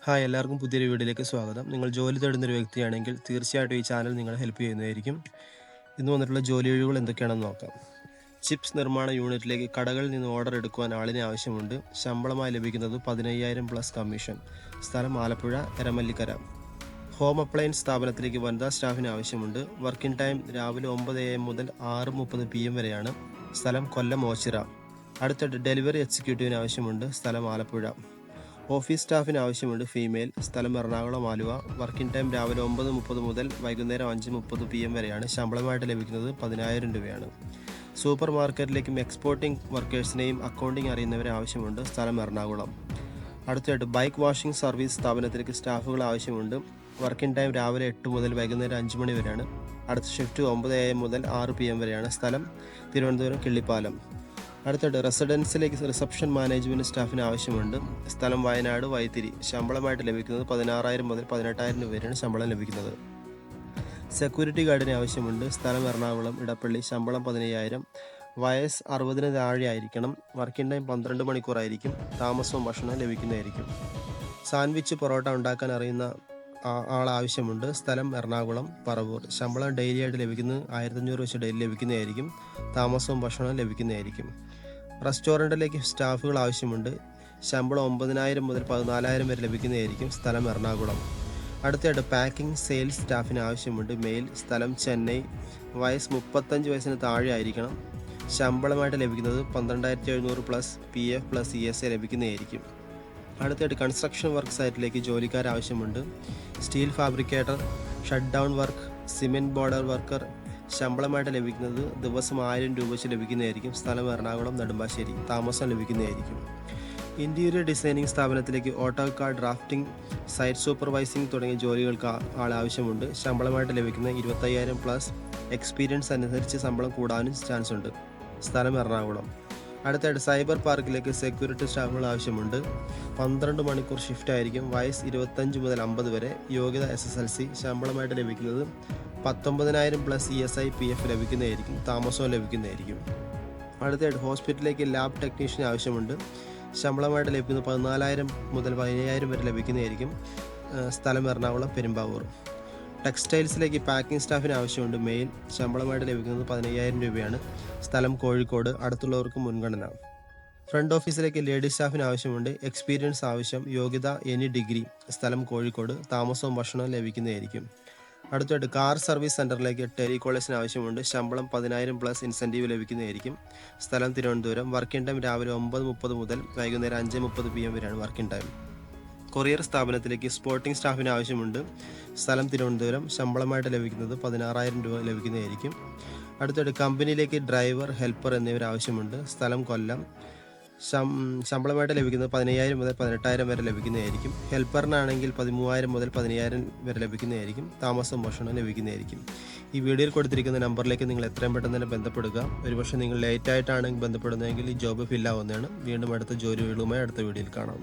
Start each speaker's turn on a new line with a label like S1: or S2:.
S1: Hi എല്ലാവർക്കും പുതിയൊരു വീഡിയോയിലേക്ക് സ്വാഗതം. നിങ്ങൾ ജോലി തേടുന്നൊരു വ്യക്തിയാണെങ്കിൽ തീർച്ചയായിട്ടും ഈ ചാനൽ നിങ്ങളെ ഹെൽപ്പ് ചെയ്യുന്നതായിരിക്കും. ഇന്ന് വന്നിട്ടുള്ള ജോലി ഒഴിവുകൾ എന്തൊക്കെയാണെന്ന് നോക്കാം. ചിപ്സ് നിർമ്മാണ യൂണിറ്റിലേക്ക് കടകളിൽ നിന്ന് ഓർഡർ എടുക്കുവാൻ ആളിനെ ആവശ്യമുണ്ട്. ശമ്പളമായി ലഭിക്കുന്നത് 15,000 പ്ലസ് കമ്മീഷൻ. സ്ഥലം ആലപ്പുഴ എരമല്ലിക്കര. ഹോം അപ്ലയൻസ് സ്ഥാപനത്തിലേക്ക് വനിതാ സ്റ്റാഫിന് ആവശ്യമുണ്ട്. വർക്കിംഗ് ടൈം രാവിലെ 9 AM മുതൽ 6:30 PM വരെയാണ്. സ്ഥലം കൊല്ലം ഓച്ചിറ. അടുത്ത ഡെലിവറി എക്സിക്യൂട്ടീവിന് ആവശ്യമുണ്ട്. സ്ഥലം ആലപ്പുഴ. ഓഫീസ് സ്റ്റാഫിന് ആവശ്യമുണ്ട്. ഫീമെയിൽ. സ്ഥലം എറണാകുളം ആലുവ. വർക്കിംഗ് ടൈം രാവിലെ 9:30 മുതൽ വൈകുന്നേരം 5:30 PM വരെയാണ്. ശമ്പളമായിട്ട് ലഭിക്കുന്നത് 10,000 രൂപയാണ്. സൂപ്പർ മാർക്കറ്റിലേക്കും എക്സ്പോർട്ടിംഗ് വർക്കേഴ്സിനെയും അക്കൗണ്ടിംഗ് അറിയുന്നവരെ ആവശ്യമുണ്ട്. സ്ഥലം എറണാകുളം. അടുത്തായിട്ട് ബൈക്ക് വാഷിംഗ് സർവീസ് സ്ഥാപനത്തിലേക്ക് സ്റ്റാഫുകൾ ആവശ്യമുണ്ട്. വർക്കിംഗ് ടൈം രാവിലെ 8 മുതൽ വൈകുന്നേരം 5 മണി വരെയാണ്. അടുത്ത ഷിഫ്റ്റ് 9 AM മുതൽ 6 PM വരെയാണ്. സ്ഥലം തിരുവനന്തപുരം കിള്ളിപ്പാലം. അടുത്തായിട്ട് റെസിഡൻസിലേക്ക് റിസപ്ഷൻ മാനേജ്മെൻറ്റ് സ്റ്റാഫിന് ആവശ്യമുണ്ട്. സ്ഥലം വയനാട് വൈത്തിരി. ശമ്പളമായിട്ട് ലഭിക്കുന്നത് 16,000 മുതൽ 18,000 രൂപ വരെയാണ് ശമ്പളം ലഭിക്കുന്നത്. സെക്യൂരിറ്റി ഗാർഡിന് ആവശ്യമുണ്ട്. സ്ഥലം എറണാകുളം ഇടപ്പള്ളി. ശമ്പളം 15,000. വയസ്സ് 60-ന് താഴെ ആയിരിക്കണം. Working time 12 മണിക്കൂറായിരിക്കും. താമസവും ഭക്ഷണവും ലഭിക്കുന്നതായിരിക്കും. സാൻഡ്വിച്ച് പൊറോട്ട ഉണ്ടാക്കാൻ അറിയുന്ന ആവശ്യമുണ്ട്. സ്ഥലം എറണാകുളം പറവൂർ. ശമ്പളം ഡെയിലി ആയിട്ട് ലഭിക്കുന്നത് 1,500 വെച്ച് ഡെയിലി ലഭിക്കുന്നതായിരിക്കും. താമസവും ഭക്ഷണവും ലഭിക്കുന്നതായിരിക്കും. റെസ്റ്റോറൻറ്റിലേക്ക് സ്റ്റാഫുകൾ ആവശ്യമുണ്ട്. ശമ്പളം 9,000 മുതൽ 14,000 വരെ ലഭിക്കുന്നതായിരിക്കും. സ്ഥലം എറണാകുളം. അടുത്തായിട്ട് പാക്കിംഗ് സെയിൽസ് സ്റ്റാഫിന് ആവശ്യമുണ്ട്. മെയിൽ. സ്ഥലം ചെന്നൈ. വയസ്സ് 35 വയസ്സിന് താഴെ ആയിരിക്കണം. ശമ്പളമായിട്ട് ലഭിക്കുന്നത് 12,700 പ്ലസ് PF പ്ലസ് ESA ലഭിക്കുന്നതായിരിക്കും. അടുത്തായിട്ട് കൺസ്ട്രക്ഷൻ വർക്ക് സൈറ്റിലേക്ക് ജോലിക്കാർ ആവശ്യമുണ്ട്. Steel fabricator, shut down work, cement border worker. ശമ്പളമായിട്ട് ലഭിക്കുന്നത് ദിവസം 1,000 രൂപ വെച്ച് ലഭിക്കുന്നതായിരിക്കും. സ്ഥലം എറണാകുളം നെടുമ്പാശ്ശേരി. താമസം ലഭിക്കുന്നതായിരിക്കും. ഇൻറ്റീരിയർ ഡിസൈനിങ് സ്ഥാപനത്തിലേക്ക് ഓട്ടോകാഡ്, ഡ്രാഫ്റ്റിംഗ്, സൈറ്റ് സൂപ്പർവൈസിംഗ് തുടങ്ങിയ ജോലികൾക്ക് ആവശ്യമുണ്ട്. ശമ്പളമായിട്ട് ലഭിക്കുന്നത് 25,000 പ്ലസ്. എക്സ്പീരിയൻസ് അനുസരിച്ച് ശമ്പളം കൂടാനും ചാൻസ് ഉണ്ട്. സ്ഥലം എറണാകുളം. അടുത്തായിട്ട് സൈബർ പാർക്കിലേക്ക് സെക്യൂരിറ്റി സ്റ്റാഫുകൾ ആവശ്യമുണ്ട്. 12 മണിക്കൂർ ഷിഫ്റ്റ് ആയിരിക്കും. വയസ്സ് 25 മുതൽ 50 വരെ. യോഗ്യത SSLC. ശമ്പളമായിട്ട് ലഭിക്കുന്നത് 19,000 പ്ലസ് ESI PF ലഭിക്കുന്നതായിരിക്കും. താമസവും ലഭിക്കുന്നതായിരിക്കും. അടുത്തായിട്ട് ഹോസ്പിറ്റലിലേക്ക് ലാബ് ടെക്നീഷ്യൻ ആവശ്യമുണ്ട്. ശമ്പളമായിട്ട് ലഭിക്കുന്നത് 14,000 മുതൽ 15,000 വരെ ലഭിക്കുന്നതായിരിക്കും. സ്ഥലം എറണാകുളം പെരുമ്പാവൂർ. ടെക്സ്റ്റൈൽസിലേക്ക് പാക്കിംഗ് സ്റ്റാഫിന് ആവശ്യമുണ്ട്. മെയിൽ. ശമ്പളമായിട്ട് ലഭിക്കുന്നത് 15,000 രൂപയാണ്. സ്ഥലം കോഴിക്കോട്. അടുത്തുള്ളവർക്ക് മുൻഗണന. ഫ്രണ്ട് ഓഫീസിലേക്ക് ലേഡീസ് സ്റ്റാഫിന് ആവശ്യമുണ്ട്. എക്സ്പീരിയൻസ് ആവശ്യം. യോഗ്യത എനി ഡിഗ്രി. സ്ഥലം കോഴിക്കോട്. താമസവും ഭക്ഷണവും ലഭിക്കുന്നതായിരിക്കും. അടുത്തായിട്ട് കാർ സർവീസ് സെൻറ്ററിലേക്ക് ടെലികോളേഴ്സിന് ആവശ്യമുണ്ട്. ശമ്പളം 10,000 പ്ലസ് ഇൻസെൻറ്റീവ് ലഭിക്കുന്നതായിരിക്കും. സ്ഥലം തിരുവനന്തപുരം. വർക്കിംഗ് ടൈം രാവിലെ 9:30 മുതൽ വൈകുന്നേരം 5:30 PM വരെയാണ് വർക്കിംഗ് ടൈം. കൊറിയർ സ്ഥാപനത്തിലേക്ക് സ്പോർട്ടിംഗ് സ്റ്റാഫിന് ആവശ്യമുണ്ട്. സ്ഥലം തിരുവനന്തപുരം. ശമ്പളമായിട്ട് ലഭിക്കുന്നത് 16,000 രൂപ ലഭിക്കുന്നതായിരിക്കും. അടുത്തായിട്ട് കമ്പനിയിലേക്ക് ഡ്രൈവർ, ഹെൽപ്പർ എന്നിവർ ആവശ്യമുണ്ട്. സ്ഥലം കൊല്ലം. ശമ്പളമായിട്ട് ലഭിക്കുന്നത് 15,000 മുതൽ 18,000 വരെ ലഭിക്കുന്നതായിരിക്കും. ഹെൽപ്പറിനാണെങ്കിൽ 13,000 മുതൽ 15,000 വരെ ലഭിക്കുന്നതായിരിക്കും. താമസം ഭക്ഷണം ലഭിക്കുന്നതായിരിക്കും. ഈ വീഡിയോയിൽ കൊടുത്തിരിക്കുന്ന നമ്പറിലേക്ക് നിങ്ങൾ എത്രയും പെട്ടെന്ന് തന്നെ ബന്ധപ്പെടുക. ഒരുപക്ഷെ നിങ്ങൾ ലേറ്റായിട്ടാണ് ബന്ധപ്പെടുന്നതെങ്കിൽ ഈ ജോബ് ഫില്ലാവുന്നതാണ്. വീണ്ടും അടുത്ത ജോലികളുമായി അടുത്ത വീഡിയോയിൽ കാണാം.